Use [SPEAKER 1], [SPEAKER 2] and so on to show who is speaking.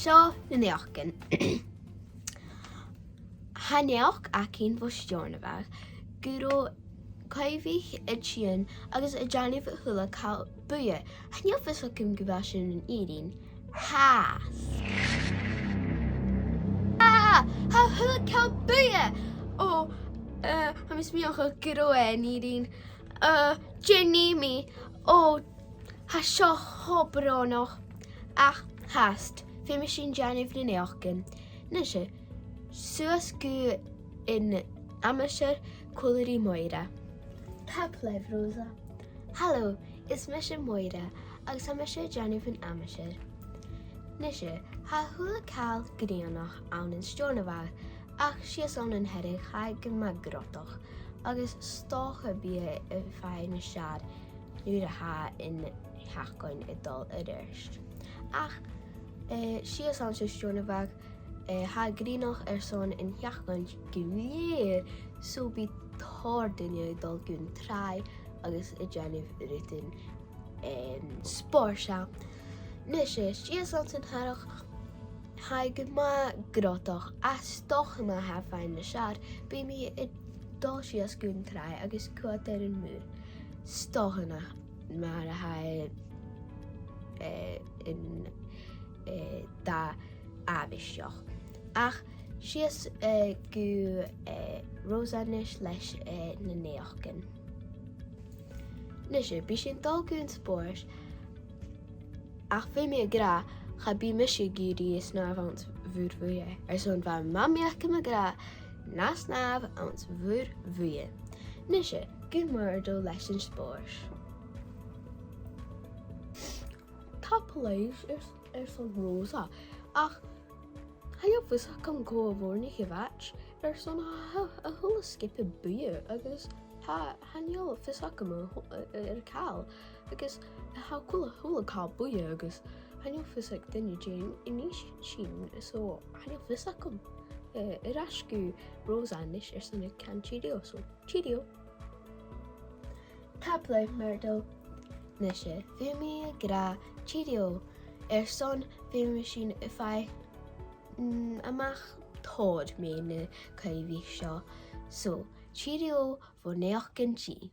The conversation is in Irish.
[SPEAKER 1] Seo na naidheachan. Ha naidheach acinn bhuisteoirne bheith, gúró caibhigh sin agus a deanamh h-uile cail bhuidhe. Hainneoh fhisocum go bhfuil sin an éirín. Has. Ha h-uile cail bhuidhe! Ó, ha mis míocha gúró an éirín. Deanamh ó, ha seo chobránach. Ach, hast, fé sin deanamh na naidheachan. Nise, suas go in amateur colorí moira. Taplev Rosa. Hello, is mise moira, agus ha mise deanamh an amateur. Nise, ha h-uile cail deanamh an steoirne bheith, ach sios an heirigh ha go magrotach, agus stocha bia a fein na siad nuair a ha in heachcain I dul a dheirst. Ach, sios an steoirne bheith, ha deanamh son in heachcain go léir, so bí thar duine dul gún trai agus a deanamh rutain spóirse. Nise, sios an heirigh ha go magrotach, a stocha ma ha fein na siad, bí mi dul sios gún trai agus cuat ar an múr. Stocha mar a ha in da abisteach. Ach, sios go Rosa nis leis na naidheachan. Nise, bí sin dul gún spóirs, ach fé mé gra cha bí mise géirí is nábh ans bhuir bhuidhe. Son bheith mamiach me gra nas nábh ans bhuir bhuidhe. Nise, gún mar dul leis an spóirs. Tá pleis son Rosa, ach hainneoh fhisocum có bhórna bheith son a thula skipe bhuidhe agus hainneoh fhisocum ar cail agus ha thula cail bhuidhe agus hainneoh fisoc duine déan iníos sin so hainneoh fhisocum ar ascú Rosa nis son a can tídio so tídio. Tá pleibh mar dul nise, bhí mé gra tídio son bhí mé sin a feith amach tóid mé na caibhigh seo, so tídio bhó naidheachan tí.